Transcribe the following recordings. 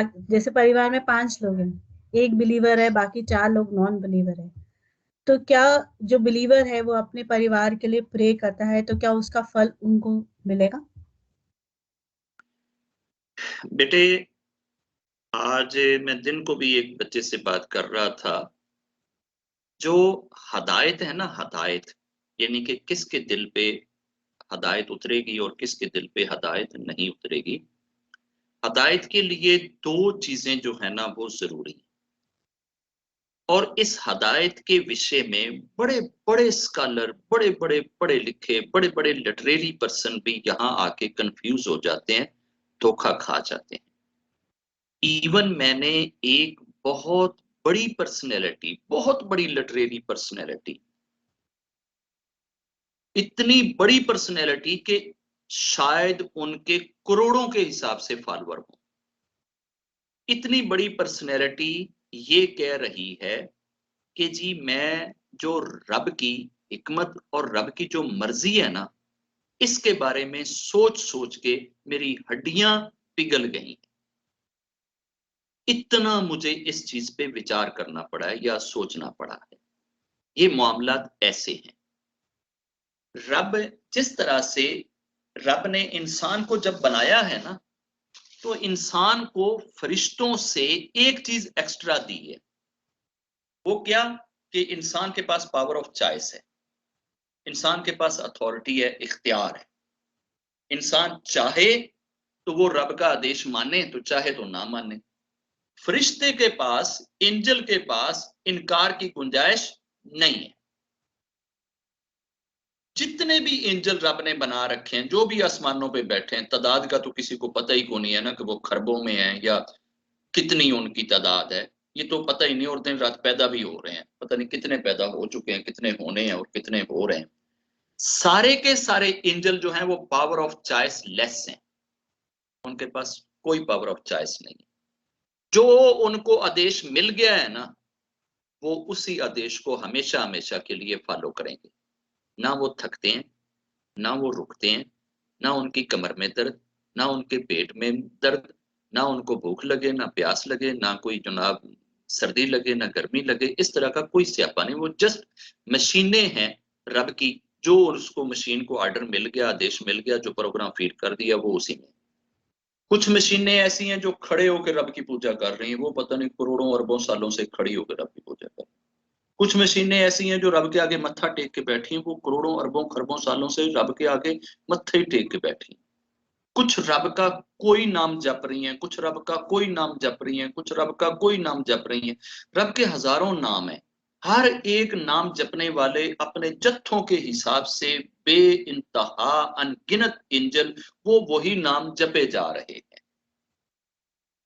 जैसे परिवार में 5 लोग हैं, एक बिलीवर है, बाकी 4 लोग नॉन बिलीवर है, तो क्या जो बिलीवर है वो अपने परिवार के लिए प्रे करता है, तो क्या उसका फल उनको मिलेगा? बेटे, आज मैं दिन को भी एक बच्चे से बात कर रहा था। जो हदायत है ना, हदायत, यानी कि किसके दिल पे हदायत उतरेगी और किसके दिल पे हदायत नहीं उतरेगी। हदायत के लिए दो चीजें जो है ना वो जरूरी है। और इस हदायत के विषय में बड़े बड़े स्कॉलर, बड़े बड़े पढ़े लिखे, बड़े बड़े लिटरेरी पर्सन भी यहाँ आके कंफ्यूज हो जाते हैं, धोखा खा जाते हैं। इवन मैंने एक बहुत बड़ी पर्सनैलिटी, बहुत बड़ी लिटरेरी पर्सनैलिटी, इतनी बड़ी पर्सनैलिटी के शायद उनके करोड़ों के हिसाब से फॉलोअर हो, इतनी बड़ी पर्सनैलिटी ये कह रही है कि जी मैं जो रब की हिकमत और रब की जो मर्जी है ना, इसके बारे में सोच सोच के मेरी हड्डियां पिघल गई। इतना मुझे इस चीज पे विचार करना पड़ा है या सोचना पड़ा है। ये मामलात ऐसे हैं। रब जिस तरह से रब ने इंसान को जब बनाया है ना, तो इंसान को फरिश्तों से एक चीज एक्स्ट्रा दी है। वो क्या? कि इंसान के पास पावर ऑफ चॉइस है, इंसान के पास अथॉरिटी है, इख्तियार है। इंसान चाहे तो वो रब का आदेश माने, तो चाहे तो ना माने। फरिश्ते के पास, एंजल के पास इनकार की गुंजाइश नहीं है। जितने भी एंजल रब ने बना रखे हैं, जो भी आसमानों पे बैठे हैं, तादाद का तो किसी को पता ही को नहीं है ना कि वो खरबों में है या कितनी उनकी तादाद है, ये तो पता ही नहीं। और दिन रात पैदा भी हो रहे हैं, पता नहीं कितने पैदा हो चुके हैं, कितने होने हैं और कितने हो रहे हैं। सारे के सारे एंजल जो हैं वो पावर ऑफ चॉइस लेस हैं, उनके पास कोई पावर ऑफ चॉइस नहीं है। जो उनको आदेश मिल गया है ना, वो उसी आदेश को हमेशा हमेशा के लिए फॉलो करेंगे। ना वो थकते हैं, ना वो रुकते हैं, ना उनकी कमर में दर्द, ना उनके पेट में दर्द, ना उनको भूख लगे, ना प्यास लगे, ना कोई जनाब सर्दी लगे, ना गर्मी लगे। इस तरह का कोई स्यापा नहीं। वो जस्ट मशीनें हैं रब की, जो उसको मशीन को ऑर्डर मिल गया, आदेश मिल गया, जो प्रोग्राम फीड कर दिया वो उसी में। कुछ मशीनें ऐसी हैं जो खड़े होकर रब की पूजा कर रही हैं, वो पता नहीं करोड़ों अरबों सालों से खड़ी होकर रब की पूजा कर रही हैं। कुछ मशीनें ऐसी हैं जो रब के आगे मत्था टेक के बैठी हैं, वो करोड़ों अरबों खरबों सालों से रब के आगे मत्थे ही टेक के बैठी हैं। कुछ रब का कोई नाम जप रही हैं, कुछ रब का कोई नाम जप रही हैं, कुछ रब का कोई नाम जप रही हैं। रब के हजारों नाम हैं। हर एक नाम जपने वाले अपने जत्थों के हिसाब से बे इंतहा अनगिनत एंजल वो वही नाम जपे जा रहे हैं।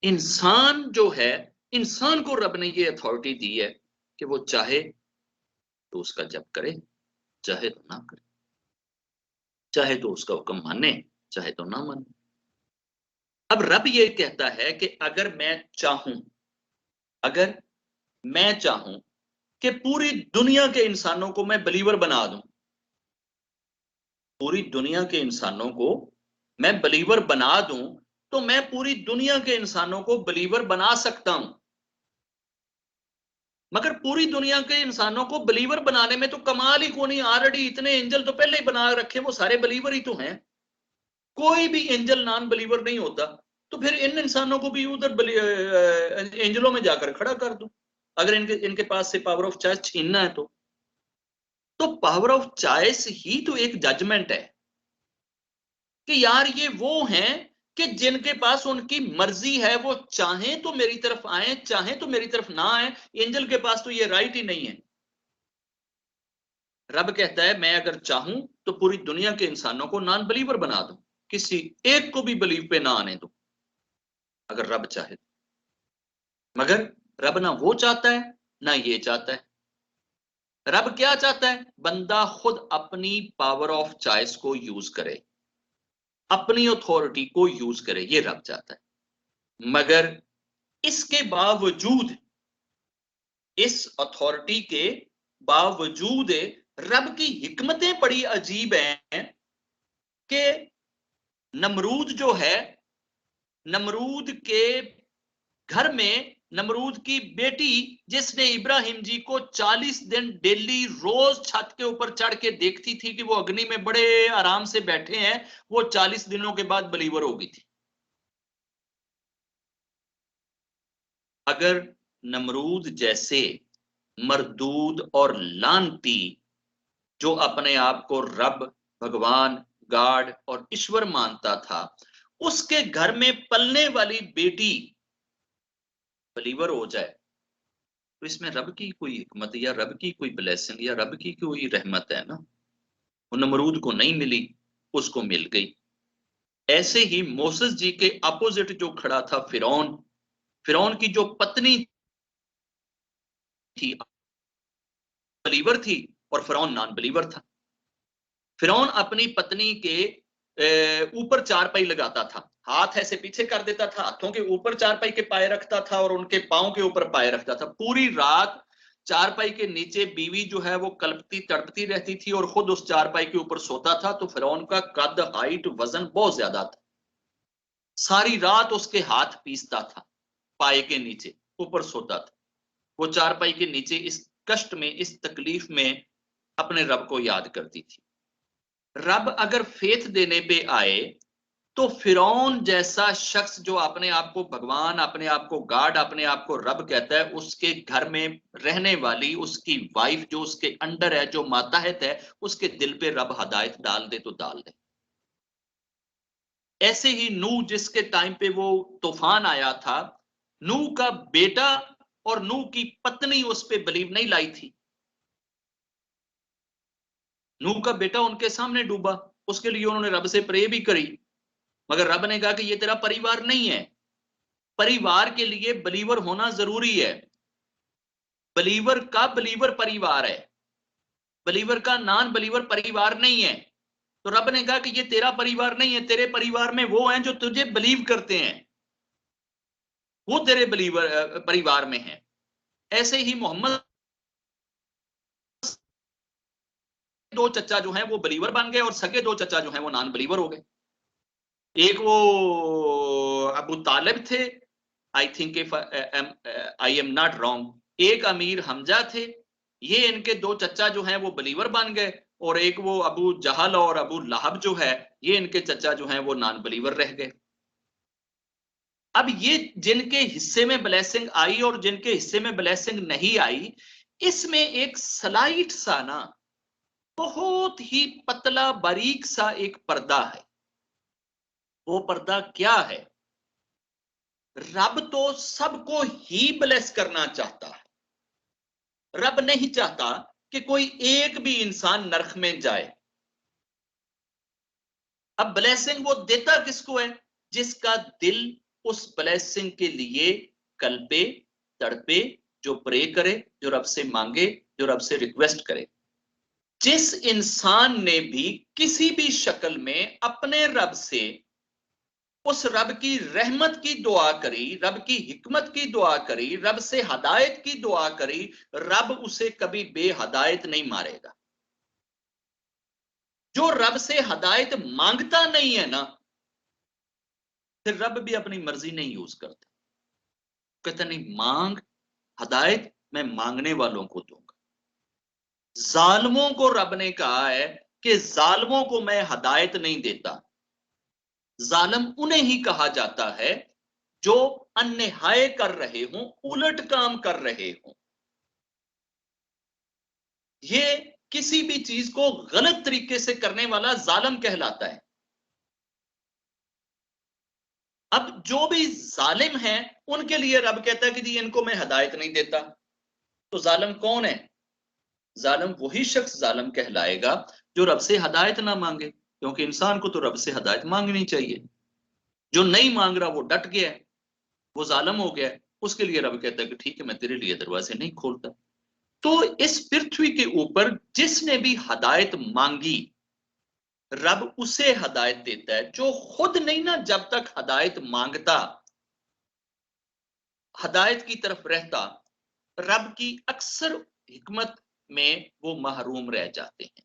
इंसान जो है, इंसान को रब ने ये अथॉरिटी दी है कि वो चाहे तो उसका जप करे, चाहे तो ना करे, चाहे तो उसका हुक्म माने, चाहे तो ना माने। अब रब ये कहता है कि अगर मैं चाहूं, अगर मैं चाहूं कि पूरी दुनिया के इंसानों को मैं बिलीवर बना दूं, पूरी दुनिया के इंसानों को मैं बिलीवर बना दूं, तो मैं पूरी दुनिया के इंसानों को बिलीवर बना सकता हूं। मगर पूरी दुनिया के इंसानों को बिलीवर बनाने में तो कमाल ही को नहीं। ऑलरेडी इतने एंजल तो पहले ही बना रखे, वो सारे बिलीवर ही तो हैं। कोई भी एंजल नॉन बिलीवर नहीं होता। तो फिर इन इंसानों को भी उधर एंजलों में जाकर खड़ा कर दो, अगर इनके इनके पास से पावर ऑफ चॉइस छीनना है तो पावर ऑफ चॉइस ही तो एक जजमेंट है कि यार ये वो हैं कि जिनके पास उनकी मर्जी है, वो चाहें तो मेरी तरफ आए, चाहें तो मेरी तरफ ना आए। एंजल के पास तो ये राइट ही नहीं है। रब कहता है मैं अगर चाहूं तो पूरी दुनिया के इंसानों को नॉन बिलीवर बना दूं, किसी एक को भी बिलीव पे ना आने दूं, अगर रब चाहे। मगर रब ना वो चाहता है, ना ये चाहता है। रब क्या चाहता है? बंदा खुद अपनी पावर ऑफ चॉइस को यूज करे, अपनी अथॉरिटी को यूज करे, ये रब चाहता है। मगर इसके बावजूद, इस अथॉरिटी के बावजूद रब की हिकमतें बड़ी अजीब हैं कि नमरूद जो है, नमरूद के घर में नमरूद की बेटी जिसने इब्राहिम जी को 40 दिन डेली रोज छत के ऊपर चढ़ के देखती थी कि वो अग्नि में बड़े आराम से बैठे हैं, वो 40 दिनों के बाद बलीवर हो गई थी। अगर नमरूद जैसे मरदूद और लानती जो अपने आप को रब, भगवान, गॉड और ईश्वर मानता था, उसके घर में पलने वाली बेटी बलीवर हो जाए, तो इसमें रब की कोई हिकमत या रब की कोई ब्लेसिंग या रब की कोई रहमत है ना। वो नमरूद को नहीं मिली, उसको मिल गई। ऐसे ही मोसेस जी के अपोजिट जो खड़ा था फिरौन, फिरौन की जो पत्नी थी बलीवर थी और फिरौन नॉन बलीवर था। फिरौन अपनी पत्नी के ऊपर चारपाई लगाता था, हाथ ऐसे पीछे कर देता था, हाथों के ऊपर चारपाई के पाए रखता था और उनके पांव के ऊपर पाए रखता था। पूरी रात चारपाई के नीचे बीवी जो है वो कल्पती तड़पती रहती थी और खुद उस चारपाई के ऊपर सोता था। तो फिरौन का कद, हाइट, वजन बहुत ज्यादा था। सारी रात उसके हाथ पीसता था, पाए के नीचे ऊपर सोता था। वो चारपाई के नीचे इस कष्ट में, इस तकलीफ में अपने रब को याद करती थी। रब अगर फेथ देने पे आए तो फिरौन जैसा शख्स जो अपने आप को भगवान, अपने आप को गॉड, अपने आप को रब कहता है, उसके घर में रहने वाली उसकी वाइफ जो उसके अंडर है, जो मातहत है, उसके दिल पे रब हदायत डाल दे तो डाल दे। ऐसे ही नूह जिसके टाइम पे वो तूफान आया था, नूह का बेटा और नूह की पत्नी उस पे बिलीव नहीं लाई थी। नूह का बेटा उनके सामने डूबा, उसके लिए उन्होंने रब से प्रे भी करी, मगर रब ने कहा कि ये तेरा परिवार नहीं है। परिवार के लिए बिलीवर होना जरूरी है। बिलीवर का बिलीवर परिवार है, बिलीवर का नॉन बिलीवर परिवार नहीं है। तो रब ने कहा कि ये तेरा परिवार नहीं है, तेरे परिवार में वो हैं जो तुझे बिलीव करते हैं, वो तेरे बिलीवर परिवार में हैं। ऐसे ही मोहम्मद दो चचा जो हैं वो बिलीवर बन गए और सगे दो चचा जो हैं वो नॉन बिलीवर हो गए। एक वो अबू तालिब थे, I think if I am not wrong. एक अमीर हमजा थे। ये इनके दो चचा जो हैं वो बिलीवर बन गए, और एक वो अबू जहल और अबू लहब जो है, ये इनके चचा जो हैं वो नॉन बिलीवर रह गए। अब ये जिनके हिस्से में ब्लेसिंग आई और जिनके हिस्से में ब्लेसिंग नहीं आई, इसमें एक स्लाइट सा ना, बहुत ही पतला बारीक सा एक पर्दा है। वो पर्दा क्या है? रब तो सबको ही ब्लेस करना चाहता है। रब नहीं चाहता कि कोई एक भी इंसान नरक में जाए। अब ब्लेसिंग वो देता किसको है? जिसका दिल उस ब्लेसिंग के लिए कल्पे, तड़पे, जो प्रे करे, जो रब से मांगे, जो रब से रिक्वेस्ट करे। जिस इंसान ने भी किसी भी शक्ल में अपने रब से, उस रब की रहमत की दुआ करी, रब की हिकमत की दुआ करी, रब से हदायत की दुआ करी, रब उसे कभी बेहदायत नहीं मारेगा। जो रब से हदायत मांगता नहीं है ना, फिर रब भी अपनी मर्जी नहीं यूज करता। कहता नहीं, मांग हदायत मैं मांगने वालों को दूंगा। जालिमों को रब ने कहा है कि जालिमों को मैं हदायत नहीं देता। जालिम उन्हें ही कहा जाता है जो अन्याय कर रहे हों, उलट काम कर रहे हों। ये किसी भी चीज को गलत तरीके से करने वाला जालिम कहलाता है। अब जो भी जालिम है उनके लिए रब कहता है कि जी इनको मैं हदायत नहीं देता। तो जालिम कौन है? जालिम वही शख्स जालिम कहलाएगा जो रब से हदायत ना मांगे, क्योंकि इंसान को तो रब से हदायत मांगनी चाहिए। जो नहीं मांग रहा वो डट गया है, वो जालिम हो गया है। उसके लिए रब कहता है कि ठीक है, मैं तेरे लिए दरवाजे नहीं खोलता। तो इस पृथ्वी के ऊपर जिसने भी हदायत मांगी, रब उसे हदायत देता है। जो खुद नहीं ना, जब तक हदायत मांगता, हदायत की तरफ रहता, रब की अक्सर हिकमत में वो महरूम रह जाते हैं।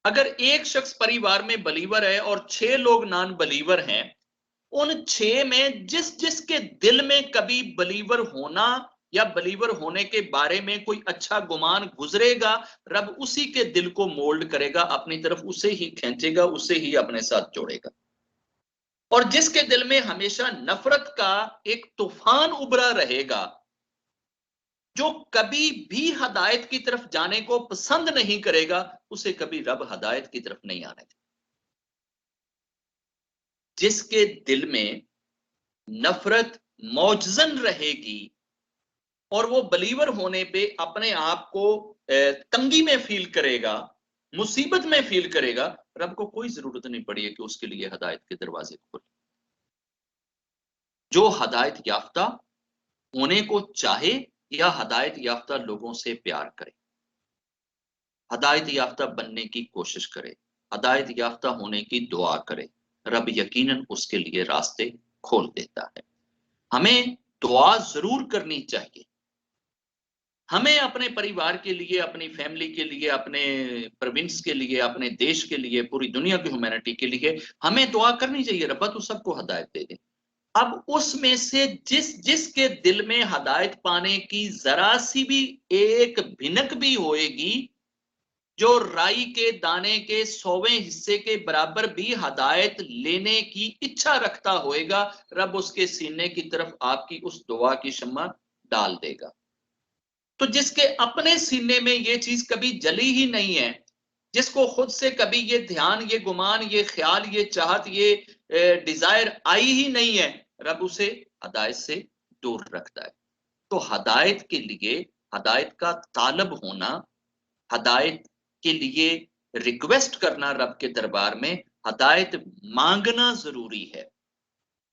अगर एक शख्स परिवार में बलीवर है और 6 लोग नॉन बलीवर हैं, उन 6 में जिस जिसके दिल में कभी बिलीवर होना या बिलीवर होने के बारे में कोई अच्छा गुमान गुजरेगा, रब उसी के दिल को मोल्ड करेगा अपनी तरफ, उसे ही खींचेगा, उसे ही अपने साथ जोड़ेगा। और जिसके दिल में हमेशा नफरत का एक तूफान उभरा रहेगा, जो कभी भी हदायत की तरफ जाने को पसंद नहीं करेगा, उसे कभी रब हदायत की तरफ नहीं आने देगा। जिसके दिल में नफरत मौजजन रहेगी और वो बिलीवर होने पे अपने आप को तंगी में फील करेगा, मुसीबत में फील करेगा, रब को कोई जरूरत नहीं पड़ी है कि उसके लिए हदायत के दरवाजे खोले। जो हदायत याफ्ता होने को चाहे या हदायत याफ्ता लोगों से प्यार करे, हदायत याफ्ता बनने की कोशिश करे, हदायत याफ्ता होने की दुआ करे, रब यकीनन उसके लिए रास्ते खोल देता है। हमें दुआ जरूर करनी चाहिए। हमें अपने परिवार के लिए, अपनी फैमिली के लिए, अपने प्रोविंस के लिए, अपने देश के लिए, पूरी दुनिया की ह्यूमैनिटी के लिए हमें दुआ करनी चाहिए, रब्बा तू सबको हदायत दे दे। अब उसमें से जिस जिसके दिल में हदायत पाने की जरा सी भी एक भिनक भी होएगी, जो राई के दाने के 100वें हिस्से के बराबर भी हदायत लेने की इच्छा रखता होएगा, रब उसके सीने की तरफ आपकी उस दुआ की शम्मा डाल देगा। तो जिसके अपने सीने में ये चीज कभी जली ही नहीं है, जिसको खुद से कभी ये ध्यान, ये गुमान, ये ख्याल, ये चाहत, ये डिजायर आई ही नहीं है, रब उसे हदायत से दूर रखता है। तो हदायत के लिए, हदायत का तालब होना, हदायत के लिए रिक्वेस्ट करना रब के दरबार में, हदायत मांगना जरूरी है।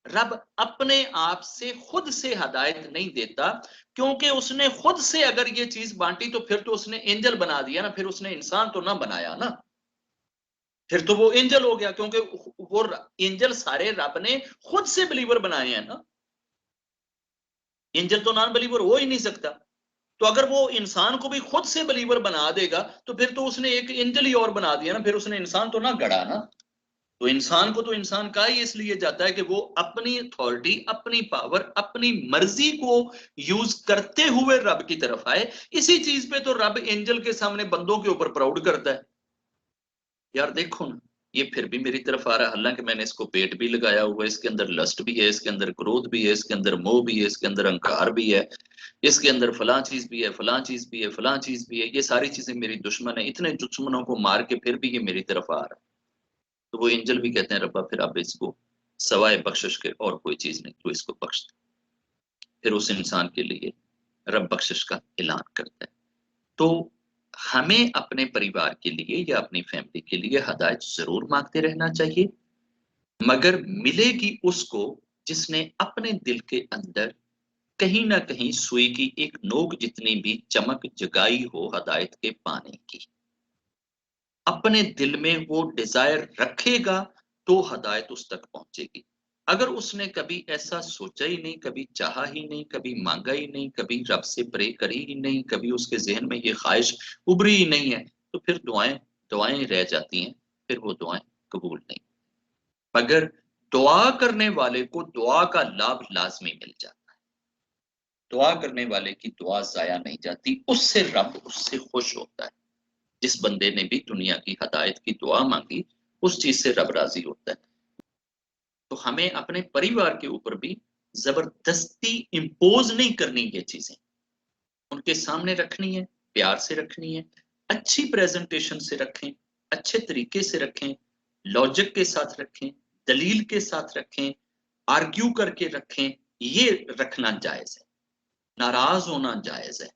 रब अपने आप से खुद से हदायत नहीं देता, क्योंकि उसने खुद से अगर ये चीज बांटी तो फिर तो उसने एंजल बना दिया ना, फिर उसने इंसान तो ना बनाया ना, फिर तो वो एंजल हो गया, क्योंकि वो एंजल सारे रब ने खुद से बिलीवर बनाए हैं ना। एंजल तो नॉन बिलीवर हो ही नहीं सकता। तो अगर वो इंसान को भी खुद से बिलीवर बना देगा तो फिर तो उसने एक एंजल ही और बना दिया ना, फिर उसने इंसान तो ना गढ़ा ना। तो इंसान को तो इंसान का ही इसलिए जाता है कि वो अपनी अथॉरिटी, अपनी पावर, अपनी मर्जी को यूज करते हुए रब की तरफ आए। इसी चीज पे तो रब एंजल के सामने बंदों के ऊपर प्राउड करता है, यार देखो ना, ये फिर भी मेरी तरफ आ रहा है, हालांकि मैंने इसको पेट भी लगाया हुआ है, इसके अंदर लस्ट भी है, इसके अंदर क्रोध भी है, इसके अंदर मोह भी है, इसके अंदर अहंकार भी है, इसके अंदर फलां चीज भी है, फलां चीज भी है, फलां चीज भी है, ये सारी चीजें मेरी दुश्मन है। इतने दुश्मनों को मार के फिर भी ये मेरी तरफ आ रहा है। तो वो एंजल भी कहते हैं रब्बा फिर आप इसको सवाए बख्शिश के और कोई चीज नहीं, तो इसको बख्श दे। फिर उस इंसान के लिए रब बख्शिश का ऐलान करता है। तो हमें अपने परिवार के लिए या अपनी फैमिली के लिए हदायत जरूर मांगते रहना चाहिए, मगर मिलेगी उसको जिसने अपने दिल के अंदर कहीं ना कहीं सुई की एक नोक जितनी भी चमक जगाई हो हदायत के पाने की। अपने दिल में वो डिजायर रखेगा तो हदायत उस तक पहुंचेगी। अगर उसने कभी ऐसा सोचा ही नहीं, कभी चाहा ही नहीं, कभी मांगा ही नहीं, कभी रब से प्रे करी ही नहीं, कभी उसके जहन में ये ख्वाहिश उभरी ही नहीं है, तो फिर दुआएं दुआएं रह जाती हैं, फिर वो दुआएं कबूल नहीं। मगर दुआ करने वाले को दुआ का लाभ लाजमी मिल जाता है। दुआ करने वाले की दुआ जाया नहीं जाती, उससे रब उससे खुश होता है। जिस बंदे ने भी दुनिया की हदायत की दुआ मांगी, उस चीज से रब राजी होता है। तो हमें अपने परिवार के ऊपर भी जबरदस्ती इंपोज नहीं करनी, ये चीजें उनके सामने रखनी है, प्यार से रखनी है, अच्छी प्रेजेंटेशन से रखें, अच्छे तरीके से रखें, लॉजिक के साथ रखें, दलील के साथ रखें, आर्ग्यू करके रखें, ये रखना जायज है। नाराज होना जायज है।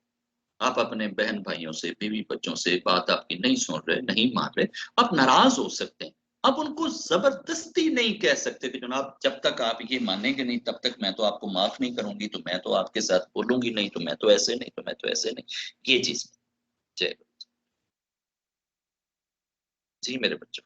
आप अपने बहन भाइयों से, बीवी बच्चों से बात आपकी नहीं सुन रहे, नहीं मान रहे, आप नाराज हो सकते हैं। आप उनको जबरदस्ती नहीं कह सकते कि जनाब जब तक आप ये मानेंगे नहीं तब तक मैं तो आपको माफ नहीं करूंगी, तो मैं तो आपके साथ बोलूंगी नहीं, तो मैं तो ऐसे नहीं, तो मैं तो ऐसे नहीं, ये चीज। जय। जी मेरे बच्चों।